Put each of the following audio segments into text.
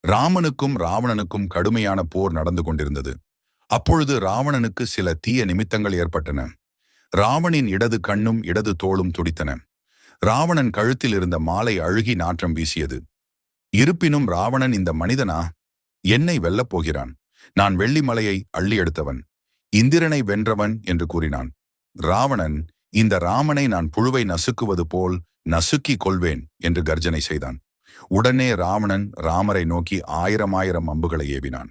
ராமனுக்கும் ராவணனுக்கும் கடுமையான போர் நடந்து கொண்டிருந்தது. அப்பொழுது ராவணனுக்கு சில தீய நிமித்தங்கள் ஏற்பட்டன. ராவணின் இடது கண்ணும் இடது தோளும் துடித்தன. ராவணன் கழுத்தில் இருந்த மாலை அழுகி நாற்றம் வீசியது. இருப்பினும் ராவணன், இந்த மனிதனா என்னை வெல்லப் போகிறான், நான் வெள்ளி மலையை அள்ளி எடுத்தவன், இந்திரனை வென்றவன் என்று கூறினான். ராவணன், இந்த ராமனை நான் புழுவை நசுக்குவது போல் நசுக்கி கொள்வேன் என்று கர்ஜனை செய்தான். உடனே ராவணன் ராமரை நோக்கி 1000 அம்புகளை ஏவினான்.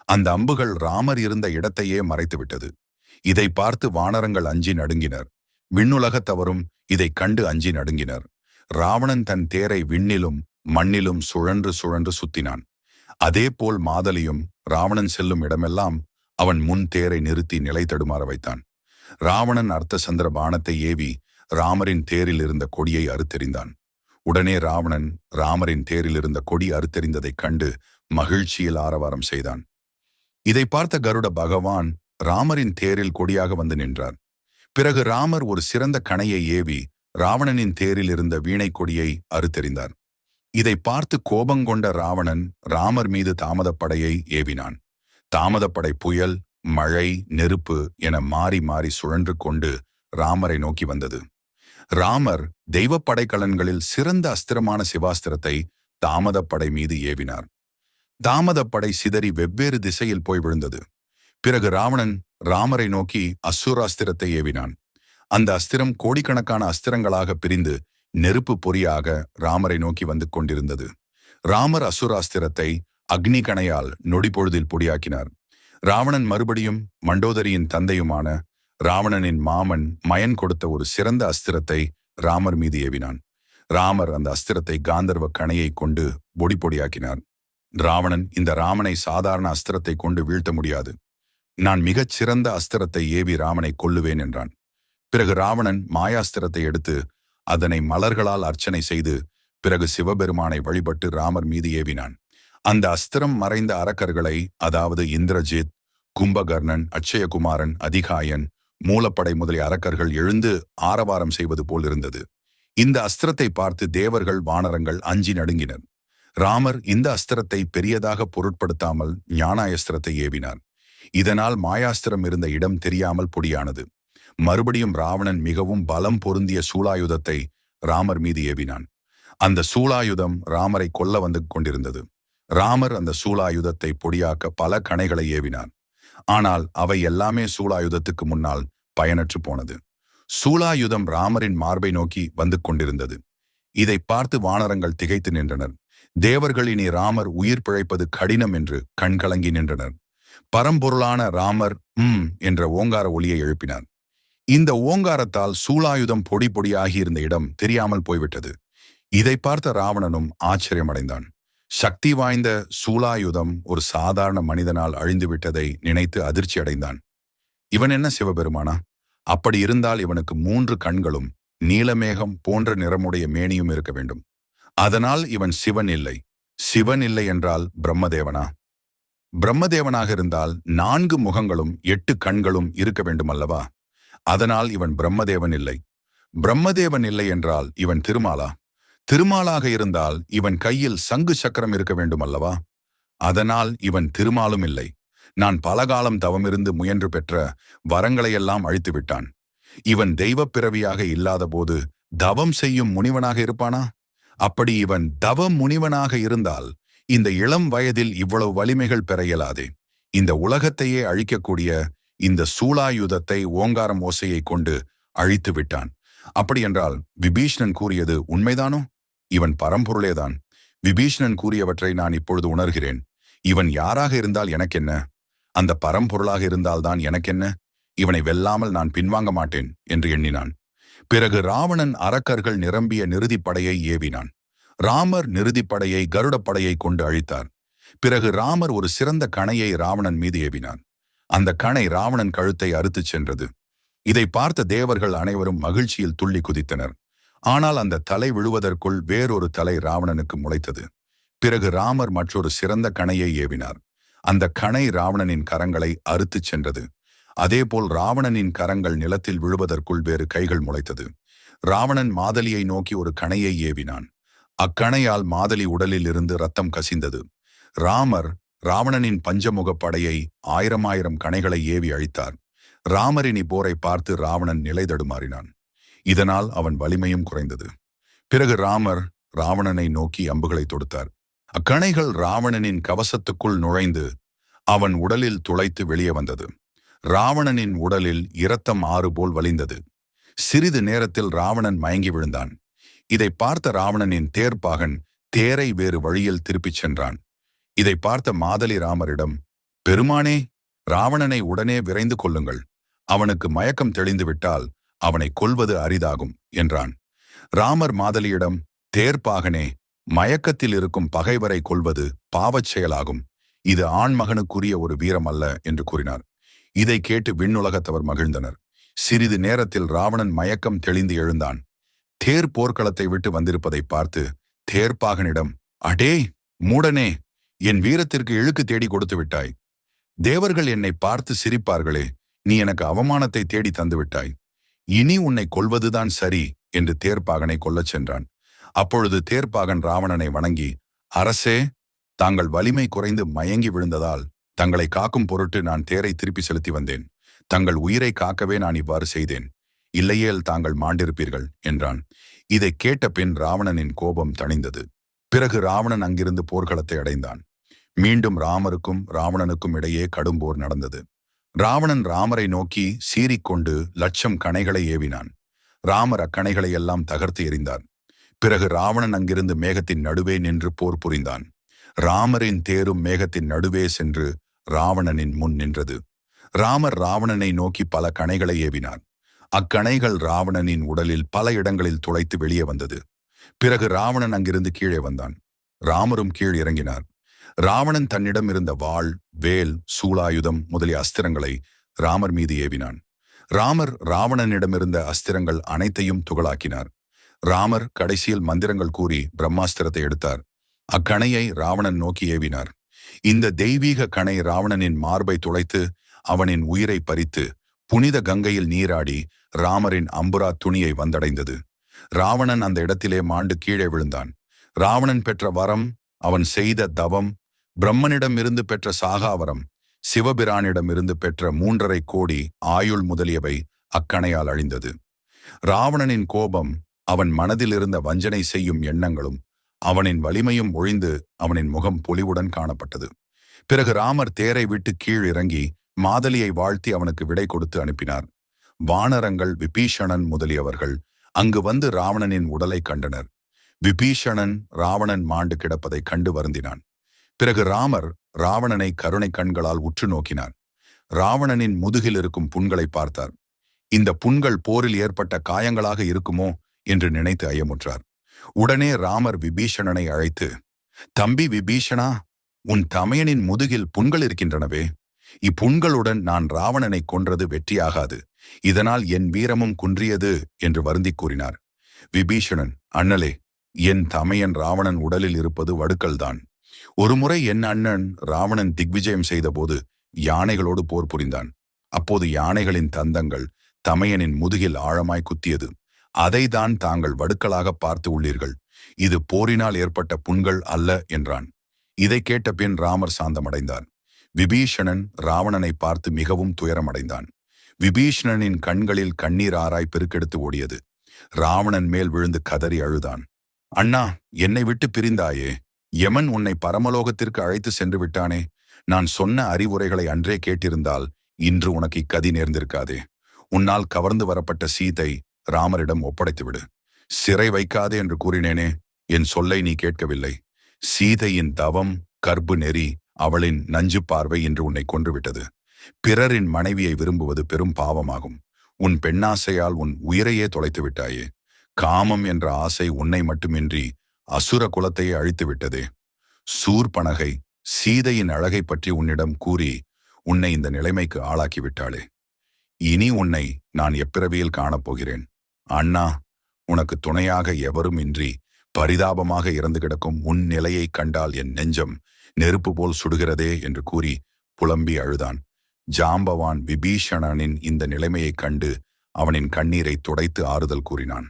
அந்த அம்புகள் ராமர் இருந்த இடத்தையே மறைத்துவிட்டது. இதை பார்த்து வானரங்கள் அஞ்சி நடுங்கினர். விண்ணுலகத்தவரும் இதைக் கண்டு அஞ்சி நடுங்கினர். ராவணன் தன் தேரை விண்ணிலும் மண்ணிலும் சுழன்று சுழன்று சுத்தினான். அதேபோல் மாதலியும் ராவணன் செல்லும் இடமெல்லாம் அவன் முன் தேரை நிறுத்தி நிலை தடுமாற வைத்தான். ராவணன் அர்த்தசந்திர பாணத்தை ஏவி ராமரின் தேரில் இருந்த கொடியை அறுத்தெறிந்தான். உடனே ராவணன் ராமரின் தேரில் இருந்த கொடி அறுத்தெறிந்ததைக் கண்டு மகிழ்ச்சியில் ஆரவாரம் செய்தான். இதை பார்த்த கருட பகவான் ராமரின் தேரில் கொடியாக வந்து நின்றார். பிறகு ராமர் ஒரு சிறந்த கணையை ஏவி ராவணனின் தேரில் இருந்த வீணை கொடியை அறுத்தெறிந்தார். இதை பார்த்து கோபங்கொண்ட ராவணன் ராமர் மீது தாமதப்படையை ஏவினான். தாமதப்படை புயல், மழை, நெருப்பு என மாறி மாறி சுழன்று கொண்டு ராமரை நோக்கி வந்தது. ராமர் தெய்வ படைக்கலன்களில் சிறந்த அஸ்திரமான சிவாஸ்திரத்தை தாமதப்படை மீது ஏவினார். தாமதப்படை சிதறி வெவ்வேறு திசையில் போய் விழுந்தது. பிறகு ராவணன் ராமரை நோக்கி அசுராஸ்திரத்தை ஏவினான். அந்த அஸ்திரம் கோடிக்கணக்கான அஸ்திரங்களாக பிரிந்து நெருப்பு பொறியாக ராமரை நோக்கி வந்து கொண்டிருந்தது. ராமர் அசுராஸ்திரத்தை அக்னி கணையால் நொடிப்பொழுதில் பொடியாக்கினார். ராவணன் மறுபடியும் மண்டோதரியின் தந்தையுமான ராவணனின் மாமன் மயன் கொடுத்த ஒரு சிறந்த அஸ்திரத்தை ராமர் மீது ஏவினான். ராமர் அந்த அஸ்திரத்தை காந்தர்வ கணையை கொண்டு பொடி பொடியாக்கினார். ராவணன், இந்த ராமனை சாதாரண அஸ்திரத்தை கொண்டு வீழ்த்த முடியாது, நான் மிகச் சிறந்த அஸ்திரத்தை ஏவி ராமனை கொல்லுவேன் என்றான். பிறகு ராவணன் மாயாஸ்திரத்தை எடுத்து அதனை மலர்களால் அர்ச்சனை செய்து பிறகு சிவபெருமானை வழிபட்டு ராமர் மீது ஏவினான். அந்த அஸ்திரம் மறைந்த அரக்கர்களை, அதாவது இந்திரஜித், கும்பகர்ணன், அட்சயகுமாரன், அதிகாயன், மூலப்படை முதலிய அரக்கர்கள் எழுந்து ஆரவாரம் செய்வது போல் இருந்தது. இந்த அஸ்திரத்தை பார்த்து தேவர்கள் வானரங்கள் அஞ்சி நடுங்கினர். ராமர் இந்த அஸ்திரத்தை பெரியதாக பொருட்படுத்தாமல் ஞானாயஸ்திரத்தை ஏவினார். இதனால் மாயாஸ்திரம் இருந்த இடம் தெரியாமல் பொடியானது. மறுபடியும் ராவணன் மிகவும் பலம் பொருந்திய சூலாயுதத்தை ராமர் மீது ஏவினான். அந்த சூலாயுதம் ராமரை கொல்ல வந்து கொண்டிருந்தது. ராமர் அந்த சூலாயுதத்தை பொடியாக்க பல கணைகளை ஏவினார். ஆனால் அவை எல்லாமே சூலாயுதத்துக்கு முன்னால் பயனற்று போனது. சூலாயுதம் ராமரின் மார்பை நோக்கி வந்து கொண்டிருந்தது. இதை பார்த்து வானரங்கள் திகைத்து நின்றனர். தேவர்கள், இனி ராமர் உயிர் பிழைப்பது கடினம் என்று கண்கலங்கி நின்றனர். பரம்பொருளான ராமர் என்ற ஓங்கார ஒலியை எழுப்பினார். இந்த ஓங்காரத்தால் சூலாயுதம் பொடி பொடியாகி இருந்த இடம் தெரியாமல் போய்விட்டது. இதை பார்த்த ராவணனும் ஆச்சரியமடைந்தான். சக்தி வாய்ந்த சூலாயுதம் ஒரு சாதாரண மனிதனால் அழிந்துவிட்டதை நினைத்து அதிர்ச்சி அடைந்தான். இவன் என்ன சிவபெருமானா? அப்படி இருந்தால் இவனுக்கு 3 கண்களும் நீலமேகம் போன்ற நிறமுடைய மேனியும் இருக்க வேண்டும். அதனால் இவன் சிவன் இல்லை. சிவன் இல்லை என்றால் பிரம்மதேவனா? பிரம்மதேவனாக இருந்தால் 4 முகங்களும் 8 கண்களும் இருக்க வேண்டும் அல்லவா? அதனால் இவன் பிரம்மதேவன் இல்லை. பிரம்மதேவன் இல்லை என்றால் இவன் திருமாலா? திருமாலாக இருந்தால் இவன் கையில் சங்கு சக்கரம் இருக்க வேண்டும் அல்லவா? அதனால் இவன் திருமாலும் இல்லை. நான் பலகாலம் தவமிருந்து முயன்று பெற்ற வரங்களையெல்லாம் அழித்து விட்டான். இவன் தெய்வப் பிறவியாக இல்லாத போது தவம் செய்யும் முனிவனாக இருப்பானா? அப்படி இவன் தவ முனிவனாக இருந்தால் இந்த இளம் வயதில் இவ்வளவு வலிமைகள் பெற இயலாதே. இந்த உலகத்தையே அழிக்கக்கூடிய இந்த சூலாயுதத்தை ஓங்காரம் ஓசையை கொண்டு அழித்து விட்டான். அப்படியென்றால் விபீஷ்ணன் கூறியது உண்மைதானோ? இவன் பரம்பொருளேதான். விபீஷ்ணன் கூறியவற்றை நான் இப்பொழுது உணர்கிறேன். இவன் யாராக இருந்தால் எனக்கென்ன? அந்த பரம்பொருளாக இருந்தால்தான் எனக்கென்ன? இவனை வெல்லாமல் நான் பின்வாங்க மாட்டேன் என்று எண்ணினான். பிறகு ராவணன் அரக்கர்கள் நிரம்பிய நிருதிப்படையை ஏவினான். ராமர் நிருதிப்படையை கருடப்படையை கொண்டு அழித்தார். பிறகு ராமர் ஒரு சிறந்த கணையை ராவணன் மீது ஏவினார். அந்த கணை ராவணன் கழுத்தை அறுத்துச் சென்றது. இதை பார்த்த தேவர்கள் அனைவரும் மகிழ்ச்சியில் துள்ளி குதித்தனர். ஆனால் அந்த தலை விழுவதற்குள் வேறொரு தலை ராவணனுக்கு முளைத்தது. பிறகு ராமர் மற்றொரு சிறந்த கணையை ஏவினார். அந்த கணை ராவணனின் கரங்களை அறுத்துச் சென்றது. அதேபோல் ராவணனின் கரங்கள் நிலத்தில் விழுவதற்குள் வேறு கைகள் முளைத்தது. ராவணன் மாதலியை நோக்கி ஒரு கணையை ஏவினான். அக்கணையால் மாதலி உடலில் இருந்து ரத்தம் கசிந்தது. ராமர் ராவணனின் பஞ்சமுகப் படையை ஆயிரம் கணைகளை ஏவி அழித்தார். ராமரின் இப்போரை பார்த்து ராவணன் நிலை தடுமாறினான். இதனால் அவன் வலிமையும் குறைந்தது. பிறகு ராமர் ராவணனை நோக்கி அம்புகளை தொடுத்தார். அக்கணைகள் ராவணனின் கவசத்துக்குள் நுழைந்து அவன் உடலில் துளைத்து வெளியே வந்தது. ராவணனின் உடலில் இரத்தம் ஆறு போல் வலிந்தது. சிறிது நேரத்தில் ராவணன் மயங்கி விழுந்தான். இதை பார்த்த ராவணனின் தேர்ப்பாகன் தேரை வேறு வழியில் திருப்பிச் சென்றான். இதை பார்த்த மாதலி ராமரிடம், பெருமானே, ராவணனை உடனே விரைந்து கொள்ளுங்கள். அவனுக்கு மயக்கம் தெளிந்து விட்டால் அவனை கொல்வது அரிதாகும் என்றான். ராமர் மாதலியிடம், தேர்ப்பாகனே, மயக்கத்தில் இருக்கும் பகைவரை கொல்வது பாவச் செயலாகும். இது ஆண்மகனுக்குரிய ஒரு வீரம் அல்ல என்று கூறினார். இதை கேட்டு விண்ணுலகத்தவர் மகிழ்ந்தனர். சிறிது நேரத்தில் ராவணன் மயக்கம் தெளிந்து எழுந்தான். தேர் போர்க்களத்தை விட்டு வந்திருப்பதை பார்த்து தேர்ப்பாகனிடம், அடே மூடனே, என் வீரத்திற்கு இழுக்கு தேடி கொடுத்து விட்டாய். தேவர்கள் என்னை பார்த்து சிரிப்பார்களே, நீ எனக்கு அவமானத்தை தேடி தந்து விட்டாய். இனி உன்னை கொல்வதுதான் சரி என்று தேர்ப்பாகனை கொல்லச் சென்றான். அப்பொழுது தேர்ப்பாகன் ராவணனை வணங்கி, அரசே, தாங்கள் வலிமை குறைந்து மயங்கி விழுந்ததால் தங்களை காக்கும் பொருட்டு நான் தேரை திருப்பி செலுத்தி வந்தேன். தங்கள் உயிரை காக்கவே நான் இவ்வாறு செய்தேன். இல்லையேல் தாங்கள் மாண்டிருப்பீர்கள் என்றான். இதை கேட்ட பின் ராவணனின் கோபம் தணிந்தது. பிறகு ராவணன் அங்கிருந்து போர்க்களத்தை அடைந்தான். மீண்டும் ராமருக்கும் ராவணனுக்கும் இடையே கடும் போர் நடந்தது. ராவணன் ராமரை நோக்கி சீறிக்கொண்டு 1,00,000 கணைகளை ஏவினான். ராமர் அக்கணைகளை எல்லாம் தகர்த்து எறிந்தார். பிறகு ராவணன் அங்கிருந்து மேகத்தின் நடுவே நின்று போர் புரிந்தான். ராமரின் தேரும் மேகத்தின் நடுவே சென்று ராவணனின் முன் நின்றது. ராமர் ராவணனை நோக்கி பல கணைகளை ஏவினார். அக்கணைகள் ராவணனின் உடலில் பல இடங்களில் துளைத்து வெளியே வந்தது. பிறகு ராவணன் அங்கிருந்து கீழே வந்தான். ராமரும் கீழ் இறங்கினார். ராவணன் தன்னிடம் இருந்த வாள், வேல், சூலாயுதம் முதலிய அஸ்திரங்களை ராமர் மீது ஏவினான். ராமர் ராவணனிடமிருந்த அஸ்திரங்கள் அனைத்தையும் துகளாக்கினார். ராமர் கடைசியில் மந்திரங்கள் கூறி பிரம்மாஸ்திரத்தை எடுத்தார். அக்கணையை ராவணன் நோக்கி ஏவினார். இந்த தெய்வீக கணை ராவணனின் மார்பை துளைத்து அவனின் உயிரை பறித்து புனித கங்கையில் நீராடி ராமரின் அம்புரா துணியை வந்தடைந்தது. ராவணன் அந்த இடத்திலே மாண்டு கீழே விழுந்தான். ராவணன் பெற்ற வரம், அவன் செய்த தவம், பிரம்மனிடமிருந்து பெற்ற சாகாவரம், சிவபிரானிடமிருந்து பெற்ற 3.5 கோடி ஆயுள் முதலியவை அக்கணையால் அழிந்தது. ராவணனின் கோபம், அவன் மனதில் இருந்த வஞ்சனை செய்யும் எண்ணங்களும் அவனின் வலிமையும் ஒழிந்து அவனின் முகம் பொலிவுடன் காணப்பட்டது. பிறகு ராமர் தேரை விட்டு கீழ் இறங்கி மாதலியை வாழ்த்தி அவனுக்கு விடை கொடுத்து அனுப்பினார். வானரங்கள், விபீஷணன் முதலியவர்கள் அங்கு வந்து ராவணனின் உடலை கண்டனர். விபீஷணன் ராவணன் மாண்டு கிடப்பதை கண்டு வருந்தினான். பிறகு ராமர் ராவணனை கருணை கண்களால் உற்று நோக்கினார். ராவணனின் முதுகில் இருக்கும் புண்களை பார்த்தார். இந்த புண்கள் போரில் ஏற்பட்ட காயங்களாக இருக்குமோ என்று நினைத்து ஐயமுற்றார். உடனே ராமர் விபீஷணனை அழைத்து, தம்பி விபீஷணா, உன் தமையனின் முதுகில் புண்கள் இருக்கின்றனவே, இப்புண்களுடன் நான் ராவணனை கொன்றது வெற்றியாகாது. இதனால் என் வீரமும் குன்றியது என்று வருந்தி கூறினார். விபீஷணன், அண்ணலே, என் தமையன் ராவணன் உடலில் இருப்பது வடுக்கல்தான். ஒருமுறை என் அண்ணன் ராவணன் திக்விஜயம் செய்தபோது யானைகளோடு போர் புரிந்தான். அப்போது யானைகளின் தந்தங்கள் தமையனின் முதுகில் ஆழமாய் குத்தியது. அதைதான் தாங்கள் வடுக்கலாக பார்த்து உள்ளீர்கள். இது போரினால் ஏற்பட்ட புண்கள் அல்ல என்றான். இதை கேட்ட பின் ராமர் சாந்தமடைந்தார். விபீஷணன் ராவணனை பார்த்து மிகவும் துயரமடைந்தான். விபீஷணனின் கண்களில் கண்ணீர் ஆராய் பெருக்கெடுத்து ஓடியது. ராவணன் மேல் விழுந்து கதறி அழுதான். அண்ணா, என்னை விட்டு பிரிந்தாயே, யமன் உன்னை பரமலோகத்திற்கு அழைத்து சென்று விட்டானே. நான் சொன்ன அறிவுரைகளை அன்றே கேட்டிருந்தால் இன்று உனக்கு இக்கதி நேர்ந்திருக்காதே. உன்னால் கவர்ந்து வரப்பட்ட சீதை ராமரிடம் ஒப்படைத்துவிடு. சிறை வைக்காதே என்று கூறினேனே, என் சொல்லை நீ கேட்கவில்லை. சீதையின் தவம், கர்ப்பு நெறி, அவளின் நஞ்சு பார்வை இன்று உன்னை கொன்றுவிட்டது. பிறரின் மனைவியை விரும்புவது பெரும் பாவமாகும். உன் பெண்ணாசையால் உன் உயிரையே தொலைத்து விட்டாயே. காமம் என்ற ஆசை உன்னை மட்டுமின்றி அசுர குலத்தையே அழித்து விட்டதே. சூர்பனகை சீதையின் அழகை பற்றி உன்னிடம் கூறி உன்னை இந்த நிலைமைக்கு ஆளாக்கிவிட்டாளே. இனி உன்னை நான் எப்பிறவியில் காணப்போகிறேன். அண்ணா, உனக்கு துணையாக எவரும் இன்றி பரிதாபமாக இறந்து கிடக்கும் உன் நிலையை கண்டால் என் நெஞ்சம் நெருப்பு போல் சுடுகிறதே என்று கூறி புலம்பி அழுதான். ஜாம்பவான் விபீஷணனின் இந்த நிலைமையைக் கண்டு அவனின் கண்ணீரை துடைத்து ஆறுதல் கூறினான்.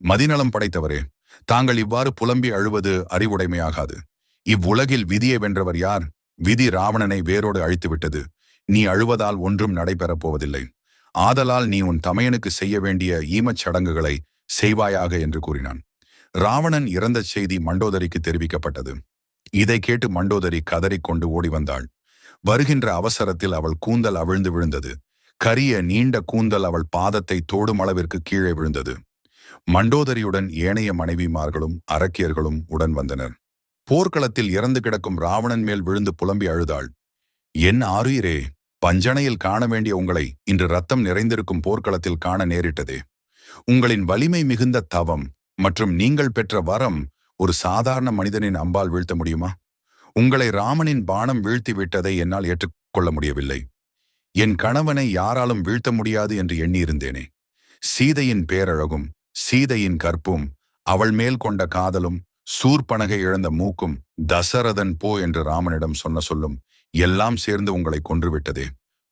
மதிநலம் படைத்தவரே, தாங்கள் இவ்வாறு புலம்பி அழுவது அறிவுடைமையாகாது. இவ்வுலகில் விதியை வென்றவர் யார்? விதி ராவணனை வேரோடு அழித்துவிட்டது. நீ அழுவதால் ஒன்றும் நடைபெறப் போவதில்லை. ஆதலால் நீ உன் தமையனுக்கு செய்ய வேண்டிய ஈமச் சடங்குகளை செய்வாயாக என்று கூறினான். ராவணன் இறந்த செய்தி மண்டோதரிக்கு தெரிவிக்கப்பட்டது. இதை கேட்டு மண்டோதரி கதறிக்கொண்டு ஓடி வந்தாள். வருகின்ற அவசரத்தில் அவள் கூந்தல் அவிழ்ந்து விழுந்தது. கரிய நீண்ட கூந்தல் அவள் பாதத்தை தோடும் அளவிற்கு கீழே விழுந்தது. மண்டோதரியுடன் ஏனைய மனைவிமார்களும் அரக்கியர்களும் உடன் வந்தனர். போர்க்களத்தில் இறந்து கிடக்கும் ராவணன் மேல் விழுந்து புலம்பி அழுதாள். என் ஆருயிரே, பஞ்சனையில் காண வேண்டிய உங்களை இன்று ரத்தம் நிறைந்திருக்கும் போர்க்களத்தில் காண நேரிட்டதே. உங்களின் வலிமை மிகுந்த தவம் மற்றும் நீங்கள் பெற்ற வரம் ஒரு சாதாரண மனிதனின் அம்பால் வீழ்த்த முடியுமா? உங்களை ராமனின் பாணம் வீழ்த்தி விட்டதை என்னால் ஏற்றுக்கொள்ள முடியவில்லை. என் கணவனை யாராலும் வீழ்த்த முடியாது என்று எண்ணியிருந்தேனே. சீதையின் பேரழகும் சீதையின் கற்பும் அவள் மேல் கொண்ட காதலும் சூர்பனகை இழந்த மூக்கும் தசரதன் போ என்று ராமனிடம் சொன்ன சொல்லும் எல்லாம் சேர்ந்து உங்களை கொன்றுவிட்டதே.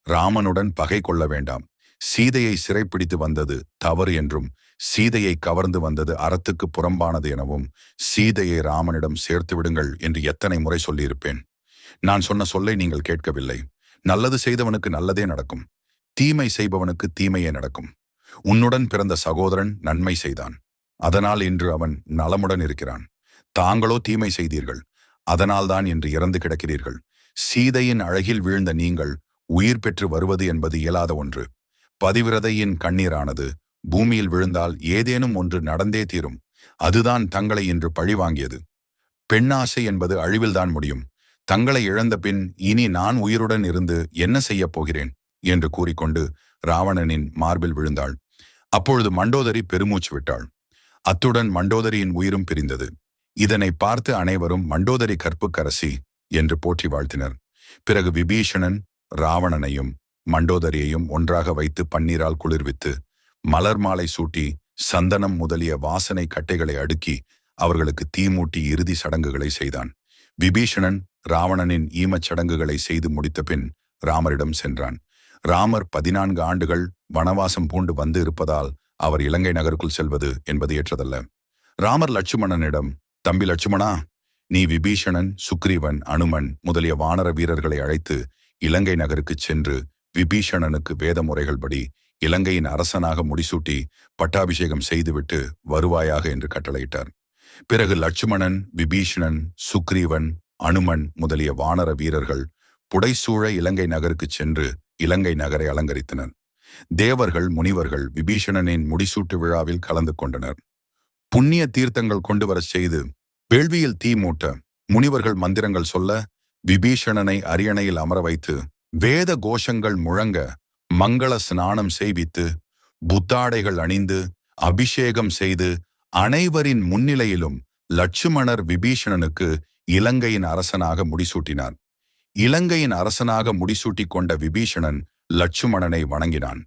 ராமனுடன் பகை கொள்ள வேண்டாம். சீதையை சிறைப்பிடித்து வந்தது தவறு என்றும் சீதையை கவர்ந்து வந்தது அறத்துக்கு புறம்பானது எனவும் சீதையை ராமனிடம் சேர்த்து விடுங்கள் என்று எத்தனை முறை சொல்லியிருப்பேன். நான் சொன்ன சொல்லை நீங்கள் கேட்கவில்லை. நல்லது செய்தவனுக்கு நல்லதே நடக்கும், தீமை செய்பவனுக்கு தீமையே நடக்கும். உன்னுடன் பிறந்த சகோதரன் நன்மை செய்தான், அதனால் இன்று அவன் நலமுடன் இருக்கிறான். தாங்களோ தீமை செய்தீர்கள், அதனால்தான் இன்று இறந்து கிடக்கிறீர்கள். சீதையின் அழகில் வீழ்ந்த நீங்கள் உயிர் பெற்று வருவது என்பது இயலாத ஒன்று. பதிவிரதையின் கண்ணீரானது பூமியில் விழுந்தால் ஏதேனும் ஒன்று நடந்தே தீரும். அதுதான் தங்களை இன்று பழிவாங்கியது. பெண்ணாசை என்பது அழிவில்தான் முடியும். தங்களை இழந்த பின் இனி நான் உயிருடன் இருந்து என்ன செய்யப் போகிறேன் என்று கூறிக்கொண்டு ராவணனின் மார்பில் விழுந்தாள். அப்பொழுது மண்டோதரி பெருமூச்சு விட்டாள். அத்துடன் மண்டோதரியின் உயிரும் பிரிந்தது. இதனை பார்த்து அனைவரும் மண்டோதரி கற்புக்கரசி என்று போற்றி வாழ்த்தினர். பிறகு விபீஷணன் ராவணனையும் மண்டோதரியையும் ஒன்றாக வைத்து பன்னீரால் குளிர்வித்து மலர் மாலை சூட்டி சந்தனம் முதலிய வாசனை கட்டைகளை அடுக்கி அவர்களுக்கு தீமூட்டி இறுதி சடங்குகளை செய்தான். விபீஷணன் ராவணனின் ஈமச் சடங்குகளை செய்து முடித்த பின் ராமரிடம் சென்றான். ராமர் 14 ஆண்டுகள் வனவாசம் பூண்டு வந்து இருப்பதால் அவர் இலங்கை நகருக்குள் செல்வது என்பது ஏற்றதல்ல. ராமர் லட்சுமணனிடம், தம்பி லட்சுமணா, நீ விபீஷணன், சுக்ரீவன், அனுமன் முதலிய வானர வீரர்களை அழைத்து இலங்கை நகருக்கு சென்று விபீஷணனுக்கு வேத முறைகள்படி இலங்கையின் அரசனாக முடிசூட்டி பட்டாபிஷேகம் செய்துவிட்டு வருவாயாக என்று கட்டளையிட்டார். பிறகு லட்சுமணன், விபீஷணன், சுக்ரீவன், அனுமன் முதலிய வானர வீரர்கள் புடைசூழ இலங்கை நகருக்கு சென்று இலங்கை நகரை அலங்கரித்தனர். தேவர்கள், முனிவர்கள் விபீஷணனின் முடிசூட்டு விழாவில் கலந்து கொண்டனர். புண்ணிய தீர்த்தங்கள் கொண்டு வரச் செய்து வேள்வியில் தீ மூட்ட முனிவர்கள் மந்திரங்கள் சொல்ல விபீஷணனை அரியணையில் அமர வைத்து வேத கோஷங்கள் முழங்க மங்கள ஸ்நானம் செய்வித்து புத்தாடைகள் அணிந்து அபிஷேகம் செய்து அனைவரின் முன்னிலையிலும் லட்சுமணர் விபீஷணனுக்கு இலங்கையின் அரசனாக முடிசூட்டினார். இலங்கையின் அரசனாக முடிசூட்டி கொண்ட விபீஷணன் லட்சுமணனை வணங்கினான்.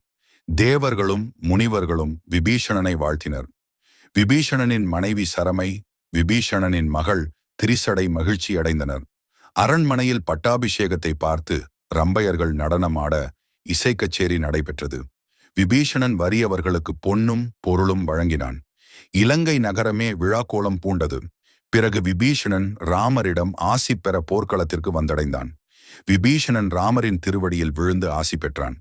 தேவர்களும் முனிவர்களும் விபீஷணனை வாழ்த்தினர். விபீஷணனின் மனைவி சரமை, விபீஷணனின் மகள் திரிசடை மகிழ்ச்சி அடைந்தனர். அரண்மனையில் பட்டாபிஷேகத்தை பார்த்து ரம்பையர்கள் நடனமாட இசை கச்சேரி நடைபெற்றது. விபீஷணன் வறியவர்களுக்கு பொன்னும் பொருளும் வழங்கினான். இலங்கை நகரமே விழாக்கோலம் பூண்டது. பிறகு விபீஷணன் ராமரிடம் ஆசி பெற போர்க்களத்திற்கு வந்தடைந்தான். விபீஷணன் ராமரின் திருவடியில் விழுந்து ஆசி பெற்றான்.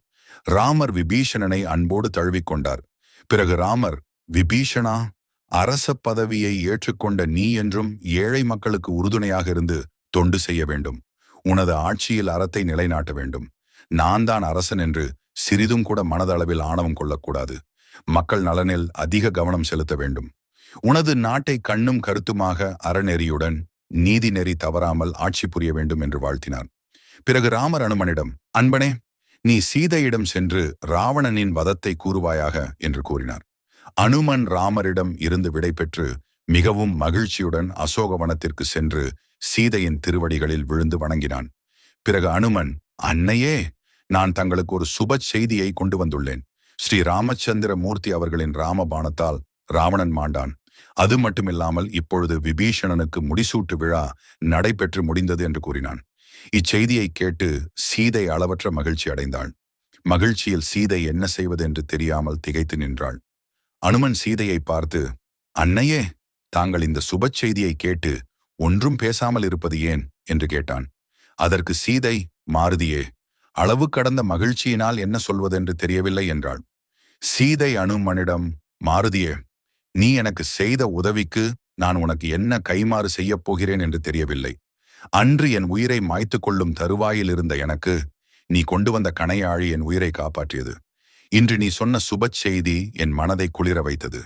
ராமர் விபீஷணனை அன்போடு தழுவிக்கொண்டார். பிறகு ராமர், விபீஷணா, அரச பதவியை ஏற்றுக்கொண்ட நீ என்றும் ஏழை மக்களுக்கு உறுதுணையாக இருந்து தொண்டு செய்ய வேண்டும். உனது ஆட்சியில் அறத்தை நிலைநாட்ட வேண்டும். நான் தான் அரசன் என்று சிறிதும் கூட மனதளவில் ஆணவம் கொள்ளக்கூடாது. மக்கள் நலனில் அதிக கவனம் செலுத்த வேண்டும். உனது நாட்டை கண்ணும் கருத்துமாக அறநெறியுடன் நீதி நெறி தவறாமல் ஆட்சி புரிய வேண்டும் என்று வாழ்த்தினார். பிறகு ராமர் அனுமனிடம், அன்பனே, நீ சீதையிடம் சென்று ராவணனின் வதத்தை கூறுவாயாக என்று கூறினார். அனுமன் ராமரிடம் இருந்து விடை பெற்று மிகவும் மகிழ்ச்சியுடன் அசோகவனத்திற்கு சென்று சீதையின் திருவடிகளில் விழுந்து வணங்கினான். பிறகு அனுமன், அன்னையே, நான் தங்களுக்கு ஒரு சுப செய்தியை கொண்டு வந்துள்ளேன். ஸ்ரீ ராமச்சந்திர மூர்த்தி அவர்களின் ராமபாணத்தால் ராவணன் மாண்டான். அது மட்டுமில்லாமல் இப்பொழுது விபீஷணனுக்கு முடிசூட்டு விழா நடைபெற்று முடிந்தது என்று கூறினான். இச்செய்தியை கேட்டு சீதை அளவற்ற மகிழ்ச்சி அடைந்தாள். மகிழ்ச்சியில் சீதை என்ன செய்வது என்று தெரியாமல் திகைத்து நின்றாள். அனுமன் சீதையை பார்த்து, அன்னையே, தாங்கள் இந்த சுப செய்தியை கேட்டு ஒன்றும் பேசாமல் இருப்பது ஏன் என்று கேட்டான். அதற்கு சீதை, மாருதியே, அளவு கடந்த மகிழ்ச்சியினால் என்ன சொல்வதென்று தெரியவில்லை என்றாள். சீதை அனுமனிடம், மாருதியே, நீ எனக்கு செய்த உதவிக்கு நான் உனக்கு என்ன கைமாறு செய்யப் போகிறேன் என்று தெரியவில்லை. அன்று என் உயிரை மாய்த்து கொள்ளும் தருவாயில் இருந்த எனக்கு நீ கொண்டு வந்த கணையாழி என் உயிரை காப்பாற்றியது. இன்று நீ சொன்ன சுபச் செய்தி என் மனதை குளிர வைத்தது.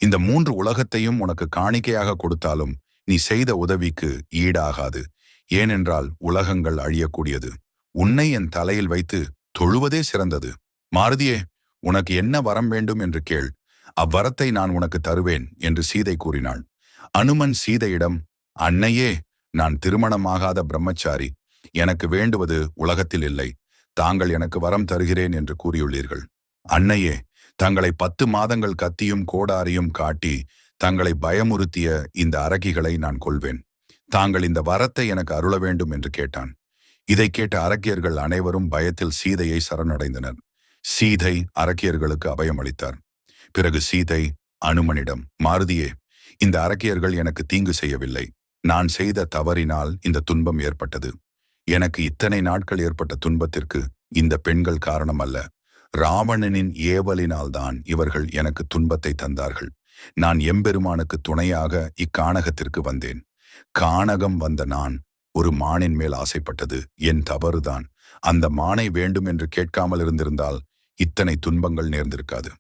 இந்த 3 உலகத்தையும் உனக்கு காணிக்கையாக கொடுத்தாலும் நீ செய்த உதவிக்கு ஈடாகாது. ஏனென்றால் உலகங்கள் அழியக்கூடியது. உன்னை என் தலையில் வைத்து தொழுவதே சிறந்தது. மாருதியே, உனக்கு என்ன வரம் வேண்டும் என்று கேள், அவ்வரத்தை நான் உனக்கு தருவேன் என்று சீதை கூறினாள். அனுமன் சீதையிடம், அன்னையே, நான் திருமணமாகாத பிரம்மச்சாரி. எனக்கு வேண்டுவது உலகத்தில் இல்லை. தாங்கள் எனக்கு வரம் தருகிறேன் என்று கூறியுள்ளீர்கள். அன்னையே, தங்களை 10 மாதங்கள் கத்தியும் கோடாரியும் காட்டி தங்களை பயமுறுத்திய இந்த அரக்கிகளை நான் கொல்வேன். தாங்கள் இந்த வரத்தை எனக்கு அருள வேண்டும் என்று கேட்டான். இதை கேட்ட அரக்கியர்கள் அனைவரும் பயத்தில் சீதையை சரணடைந்தனர். சீதை அரக்கியர்களுக்கு அபயம் அளித்தார். பிறகு சீதை அனுமனிடம், மாருதியே, இந்த அரக்கியர்கள் எனக்கு தீங்கு செய்யவில்லை. நான் செய்த தவறினால் இந்த துன்பம் ஏற்பட்டது. எனக்கு இத்தனை நாட்கள் ஏற்பட்ட துன்பத்திற்கு இந்த பெண்கள் காரணம் அல்ல. ராவணனின் ஏவலினால்தான் இவர்கள் எனக்கு துன்பத்தை தந்தார்கள். நான் எம்பெருமானுக்கு துணையாக இக்கானகத்திற்கு வந்தேன். கானகம் வந்த நான் ஒரு மானின் மேல் ஆசைப்பட்டது என் தவறுதான். அந்த மானை வேண்டும் என்று கேட்காமல் இருந்திருந்தால் இத்தனை துன்பங்கள் நேர்ந்திருக்காது.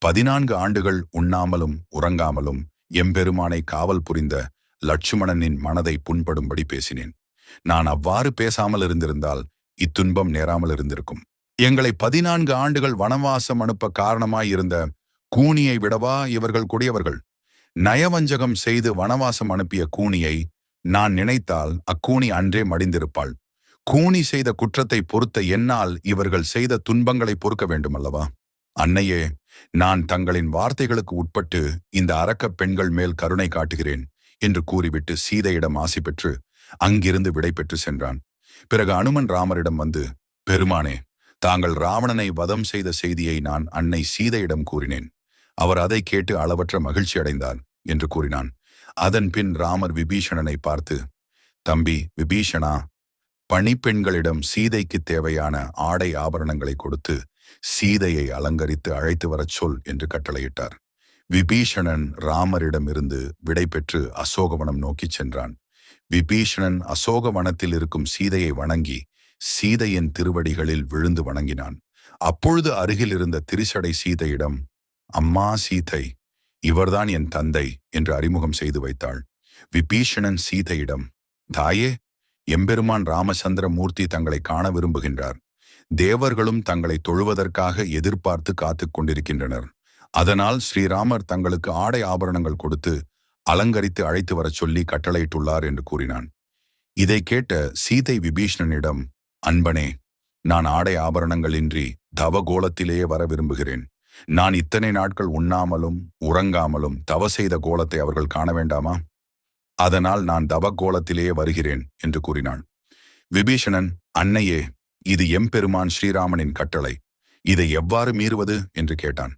14 ஆண்டுகள் உண்ணாமலும் உறங்காமலும் எம்பெருமானை காவல் புரிந்த லட்சுமணனின் மனதை புண்படும்படி பேசினேன். நான் அவ்வாறு பேசாமல் இருந்திருந்தால் இத்துன்பம் நேராமல் இருந்திருக்கும். எங்களை 14 ஆண்டுகள் வனவாசம் அனுப்ப காரணமாயிருந்த கூனியை விடவா இவர்கள் கொடியவர்கள்? நயவஞ்சகம் செய்து வனவாசம் அனுப்பிய கூனியை நான் நினைத்தால் அக்கூனி அன்றே மடிந்திருப்பாள். கூனி செய்த குற்றத்தை பொறுத்த என்னால் இவர்கள் செய்த துன்பங்களை பொறுக்க வேண்டும் அல்லவா? அன்னையே, நான் தங்களின் வார்த்தைகளுக்கு உட்பட்டு இந்த அரக்கப் பெண்கள் மேல் கருணை காட்டுகிறேன் என்று கூறிவிட்டு சீதையிடம் ஆசி பெற்று அங்கிருந்து விடை பெற்று சென்றான். பிறகு அனுமன் ராமரிடம் வந்து, பெருமானே, தாங்கள் ராவணனை வதம் செய்த செய்தியை நான் அன்னை சீதையிடம் கூறினேன். அவர் அதை கேட்டு அளவற்ற மகிழ்ச்சி அடைந்தார் என்று கூறினான். அதன் பின் ராமர் விபீஷணனை பார்த்து, தம்பி விபீஷணா, பணிப்பெண்களிடம் சீதைக்கு தேவையான ஆடை ஆபரணங்களை கொடுத்து சீதையை அலங்கரித்து அழைத்து வரச் சொல் என்று கட்டளையிட்டார். விபீஷணன் ராமரிடமிருந்து விடை பெற்று அசோகவனம் நோக்கிச் சென்றான். விபீஷணன் அசோகவனத்தில் இருக்கும் சீதையை வணங்கி சீதையின் திருவடிகளில் விழுந்து வணங்கினான். அப்பொழுது அருகில் இருந்த திரிசடை சீதையிடம், அம்மா சீதை, இவர்தான் என் தந்தை என்று அறிமுகம் செய்து வைத்தாள். விபீஷணன் சீதையிடம், தாயே, எம்பெருமான் ராமச்சந்திர மூர்த்தி தங்களை காண விரும்புகின்றார். தேவர்களும் தங்களை தொழுவதற்காக எதிர்பார்த்து காத்து கொண்டிருக்கின்றனர். அதனால் ஸ்ரீராமர் தங்களுக்கு ஆடை ஆபரணங்கள் கொடுத்து அலங்கரித்து அழைத்து வரச் சொல்லி கட்டளையிட்டுள்ளார் என்று கூறினான். இதை கேட்ட சீதை விபீஷணனிடம், அன்பனே, நான் ஆடை ஆபரணங்களின்றி தவகோலத்திலேயே வர விரும்புகிறேன். நான் இத்தனை நாட்கள் உண்ணாமலும் உறங்காமலும் தவ செய்த கோலத்தை அவர்கள் காண வேண்டாமா? அதனால் நான் தவகோலத்திலேயே வருகிறேன் என்று கூறினான். விபீஷணன், அன்னையே, இது எம்பெருமான் ஸ்ரீராமனின் கட்டளை. இதை எவ்வாறு மீறுவது என்று கேட்டான்.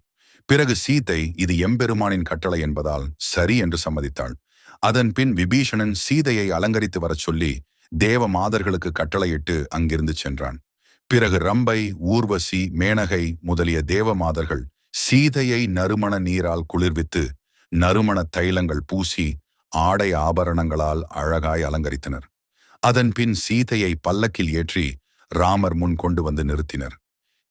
பிறகு சீதை இது எம்பெருமானின் கட்டளை என்பதால் சரி என்று சம்மதித்தாள். அதன் பின் விபீஷணன் சீதையை அலங்கரித்து வரச் சொல்லி தேவ மாதர்களுக்கு கட்டளையிட்டு அங்கிருந்து சென்றான். பிறகு ரம்பை, ஊர்வசி, மேனகை முதலிய தேவ மாதர்கள் சீதையை நறுமண நீரால் குளிர்வித்து நறுமண தைலங்கள் பூசி ஆடை ஆபரணங்களால் அழகாய் அலங்கரித்தனர். அதன் பின் சீதையை பல்லக்கில் ஏற்றி ராமர் முன் கொண்டு வந்து நிறுத்தினர்.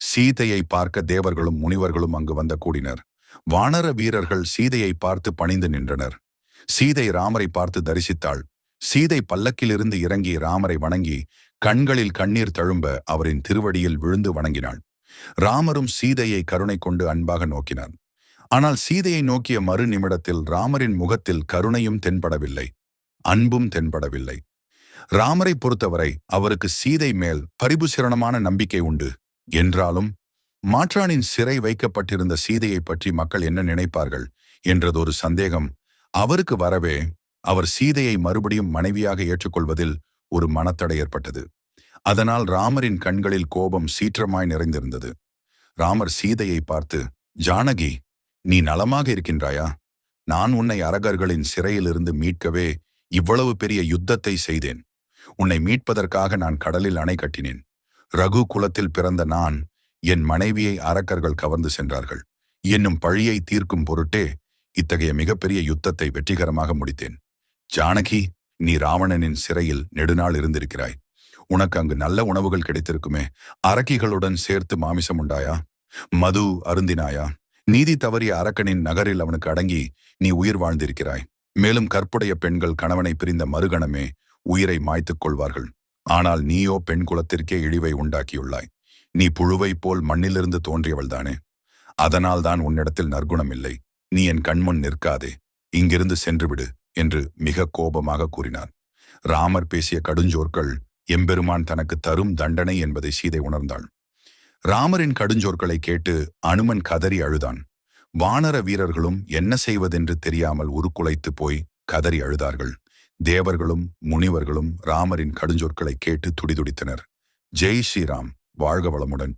சீதையை பார்க்க தேவர்களும் முனிவர்களும் அங்கு வந்து கூடினர். வானர வீரர்கள் சீதையை பார்த்து பணிந்து நின்றனர். சீதை ராமரை பார்த்து தரிசித்தாள். சீதை பல்லக்கிலிருந்து இறங்கி ராமரை வணங்கி கண்களில் கண்ணீர் தழும்ப அவரின் திருவடியில் விழுந்து வணங்கினாள். ராமரும் சீதையை கருணை கொண்டு அன்பாக நோக்கினார். ஆனால் சீதையை நோக்கிய மறு நிமிடத்தில் ராமரின் முகத்தில் கருணையும் தென்படவில்லை, அன்பும் தென்படவில்லை. ராமரை பொறுத்தவரை அவருக்கு சீதை மேல் பரிபூரணமான நம்பிக்கை உண்டு. என்றாலும் மாற்றானின் சிறை வைக்கப்பட்டிருந்த சீதையை பற்றி மக்கள் என்ன நினைப்பார்கள் என்றதொரு சந்தேகம் அவருக்கு வரவே அவர் சீதையை மறுபடியும் மனைவியாக ஏற்றுக்கொள்வதில் ஒரு மனத்தடை ஏற்பட்டது. அதனால் ராமரின் கண்களில் கோபம் சீற்றமாய் நிறைந்திருந்தது. ராமர் சீதையை பார்த்து, ஜானகி, நீ நலமாக இருக்கின்றாயா? நான் உன்னை அரகர்களின் சிறையிலிருந்து மீட்கவே இவ்வளவு பெரிய யுத்தத்தை செய்தேன். உன்னை மீட்பதற்காக நான் கடலில் அணை கட்டினேன். ரகு குலத்தில் பிறந்த நான் என் மனைவியை அரக்கர்கள் கவர்ந்து சென்றார்கள் என்னும் பழியை தீர்க்கும் பொருட்டே இத்தகைய மிகப்பெரிய யுத்தத்தை வெற்றிகரமாக முடித்தேன். ஜானகி, நீ ராவணனின் சிறையில் நெடுநாள் இருந்திருக்கிறாய். உனக்கு அங்கு நல்ல உணவுகள் கிடைத்திருக்குமே. அரக்கிகளுடன் சேர்த்து மாமிசம் உண்டாயா? மது அருந்தினாயா? நீதி தவறிய அரக்கனின் நகரில் அவனுக்கு அடங்கி நீ உயிர் வாழ்ந்திருக்கிறாய். மேலும் கற்புடைய பெண்கள் கணவனை பிரிந்த மறுகணமே உயிரை மாய்த்துக் கொள்வார்கள். ஆனால் நீயோ பெண் குலத்திற்கே இழிவை உண்டாக்கியுள்ளாய். நீ புழுவைப் போல் மண்ணிலிருந்து தோன்றியவள்தானே. அதனால்தான் உன்னிடத்தில் நற்குணம் இல்லை. நீ என் கண்முன் நிற்காதே, இங்கிருந்து சென்றுவிடு என்று மிக கோபமாக கூறினார். ராமர் பேசிய கடுஞ்சோர்கள் எம்பெருமான் தனக்கு தரும் தண்டனை என்பதை சீதை உணர்ந்தாள். ராமரின் கடுஞ்சோர்களை கேட்டு அனுமன் கதறி அழுதான். வானர வீரர்களும் என்ன செய்வதென்று தெரியாமல் உருக்குலைத்து போய் கதறி அழுதார்கள். தேவர்களும் முனிவர்களும் ராமரின் கடுஞ்சொற்களை கேட்டு துடிதுடித்தனர். ஜெய் ஸ்ரீராம், வாழ்க வளமுடன்.